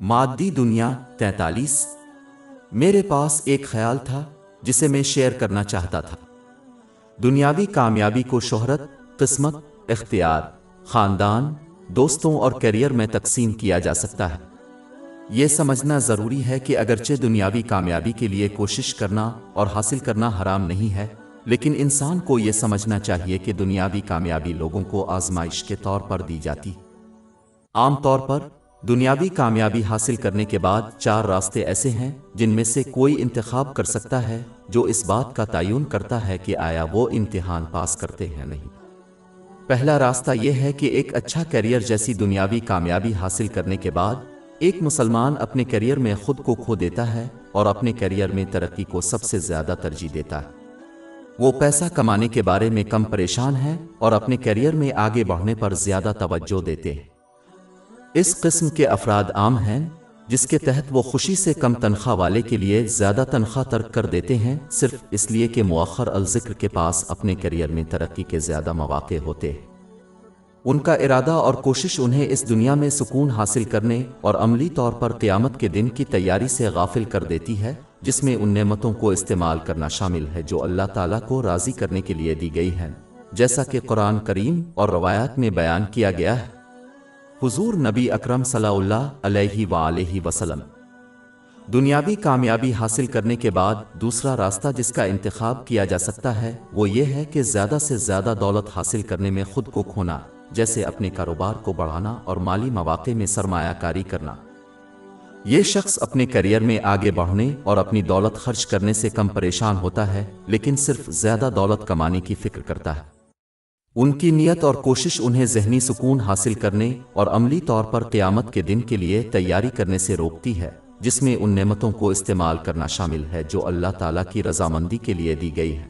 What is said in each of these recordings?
مادی دنیا 43۔ میرے پاس ایک خیال تھا جسے میں شیئر کرنا چاہتا تھا۔ دنیاوی کامیابی کو شہرت، قسمت، اختیار، خاندان، دوستوں اور کیریئر میں تقسیم کیا جا سکتا ہے۔ یہ سمجھنا ضروری ہے کہ اگرچہ دنیاوی کامیابی کے لیے کوشش کرنا اور حاصل کرنا حرام نہیں ہے، لیکن انسان کو یہ سمجھنا چاہیے کہ دنیاوی کامیابی لوگوں کو آزمائش کے طور پر دی جاتی۔ عام طور پر دنیاوی کامیابی حاصل کرنے کے بعد 4 راستے ایسے ہیں جن میں سے کوئی انتخاب کر سکتا ہے، جو اس بات کا تعین کرتا ہے کہ آیا وہ امتحان پاس کرتے ہیں نہیں۔ پہلا راستہ یہ ہے کہ ایک اچھا کیریئر جیسی دنیاوی کامیابی حاصل کرنے کے بعد ایک مسلمان اپنے کیریئر میں خود کو کھو دیتا ہے اور اپنے کیریئر میں ترقی کو سب سے زیادہ ترجیح دیتا ہے۔ وہ پیسہ کمانے کے بارے میں کم پریشان ہے اور اپنے کیریئر میں آگے بڑھنے پر زیادہ توجہ دیتے ہیں۔ اس قسم کے افراد عام ہیں جس کے تحت وہ خوشی سے کم تنخواہ والے کے لیے زیادہ تنخواہ ترک کر دیتے ہیں، صرف اس لیے کہ مؤخر الذکر کے پاس اپنے کیریئر میں ترقی کے زیادہ مواقع ہوتے ہیں۔ ان کا ارادہ اور کوشش انہیں اس دنیا میں سکون حاصل کرنے اور عملی طور پر قیامت کے دن کی تیاری سے غافل کر دیتی ہے، جس میں ان نعمتوں کو استعمال کرنا شامل ہے جو اللہ تعالیٰ کو راضی کرنے کے لیے دی گئی ہیں، جیسا کہ قرآن کریم اور روایات میں بیان کیا گیا ہے۔ حضور نبی اکرم صلی اللہ علیہ وآلہ وسلم۔ دنیاوی کامیابی حاصل کرنے کے بعد دوسرا راستہ جس کا انتخاب کیا جا سکتا ہے وہ یہ ہے کہ زیادہ سے زیادہ دولت حاصل کرنے میں خود کو کھونا، جیسے اپنے کاروبار کو بڑھانا اور مالی مواقع میں سرمایہ کاری کرنا۔ یہ شخص اپنے کیریئر میں آگے بڑھنے اور اپنی دولت خرچ کرنے سے کم پریشان ہوتا ہے، لیکن صرف زیادہ دولت کمانے کی فکر کرتا ہے۔ ان کی نیت اور کوشش انہیں ذہنی سکون حاصل کرنے اور عملی طور پر قیامت کے دن کے لیے تیاری کرنے سے روکتی ہے، جس میں ان نعمتوں کو استعمال کرنا شامل ہے جو اللہ تعالیٰ کی رضامندی کے لیے دی گئی ہے۔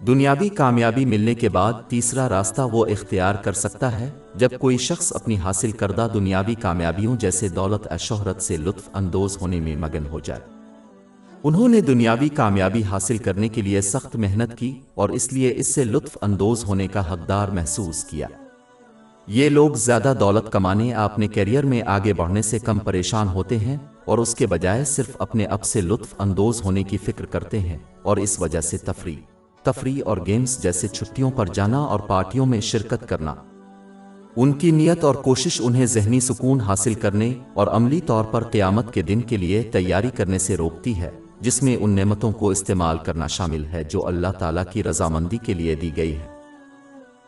دنیاوی کامیابی ملنے کے بعد تیسرا راستہ وہ اختیار کر سکتا ہے جب کوئی شخص اپنی حاصل کردہ دنیاوی کامیابیوں جیسے دولت اور شہرت سے لطف اندوز ہونے میں مگن ہو جائے۔ انہوں نے دنیاوی کامیابی حاصل کرنے کے لیے سخت محنت کی اور اس لیے اس سے لطف اندوز ہونے کا حقدار محسوس کیا۔ یہ لوگ زیادہ دولت کمانے اور اپنے کیریئر میں آگے بڑھنے سے کم پریشان ہوتے ہیں اور اس کے بجائے صرف اپنے اب سے لطف اندوز ہونے کی فکر کرتے ہیں، اور اس وجہ سے تفریح اور گیمز جیسے چھٹیوں پر جانا اور پارٹیوں میں شرکت کرنا۔ ان کی نیت اور کوشش انہیں ذہنی سکون حاصل کرنے اور عملی طور پر قیامت کے دن کے لیے تیاری کرنے سے روکتی ہے، جس میں ان نعمتوں کو استعمال کرنا شامل ہے جو اللہ تعالیٰ کی رضامندی کے لیے دی گئی ہے۔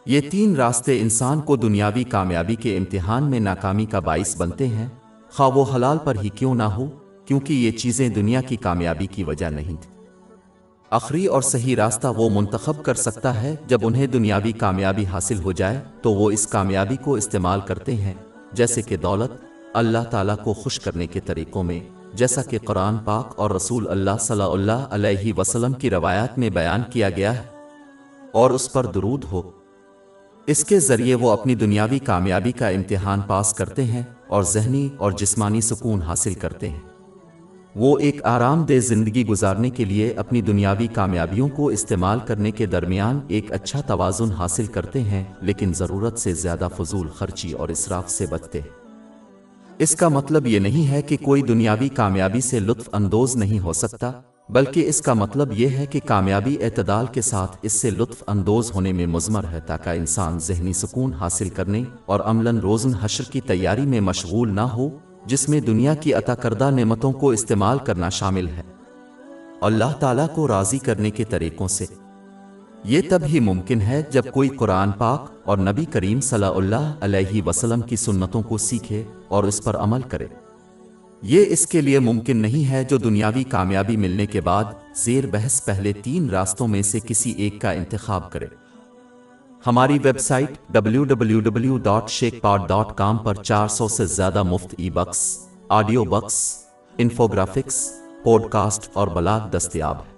یہ 3 راستے انسان کو دنیاوی کامیابی کے امتحان میں ناکامی کا باعث بنتے ہیں، خواہ وہ حلال پر ہی کیوں نہ ہو، کیونکہ یہ چیزیں دنیا کی کامیابی کی وجہ نہیں تھیں۔ آخری اور صحیح راستہ وہ منتخب کر سکتا ہے جب انہیں دنیاوی کامیابی حاصل ہو جائے تو وہ اس کامیابی کو استعمال کرتے ہیں، جیسے کہ دولت، اللہ تعالیٰ کو خوش کرنے کے طریقوں میں، جیسا کہ قرآن پاک اور رسول اللہ صلی اللہ علیہ وسلم کی روایات میں بیان کیا گیا ہے، اور اس پر درود ہو۔ اس کے ذریعے وہ اپنی دنیاوی کامیابی کا امتحان پاس کرتے ہیں اور ذہنی اور جسمانی سکون حاصل کرتے ہیں۔ وہ ایک آرام دہ زندگی گزارنے کے لیے اپنی دنیاوی کامیابیوں کو استعمال کرنے کے درمیان ایک اچھا توازن حاصل کرتے ہیں، لیکن ضرورت سے زیادہ فضول خرچی اور اسراف سے بچتے ہیں۔ اس کا مطلب یہ نہیں ہے کہ کوئی دنیاوی کامیابی سے لطف اندوز نہیں ہو سکتا، بلکہ اس کا مطلب یہ ہے کہ کامیابی اعتدال کے ساتھ اس سے لطف اندوز ہونے میں مضمر ہے، تاکہ انسان ذہنی سکون حاصل کرنے اور عملاً روزن حشر کی تیاری میں مشغول نہ ہو، جس میں دنیا کی عطا کردہ نعمتوں کو استعمال کرنا شامل ہے اللہ تعالیٰ کو راضی کرنے کے طریقوں سے۔ یہ تب ہی ممکن ہے جب کوئی قرآن پاک اور نبی کریم صلی اللہ علیہ وسلم کی سنتوں کو سیکھے اور اس پر عمل کرے۔ یہ اس کے لیے ممکن نہیں ہے جو دنیاوی کامیابی ملنے کے بعد زیر بحث پہلے 3 راستوں میں سے کسی ایک کا انتخاب کرے۔ ہماری ویب سائٹ www.sheikhpod.com پر 400 سے زیادہ مفت ebooks, audio books, infographics, podcast اور بلاگ دستیاب ہے۔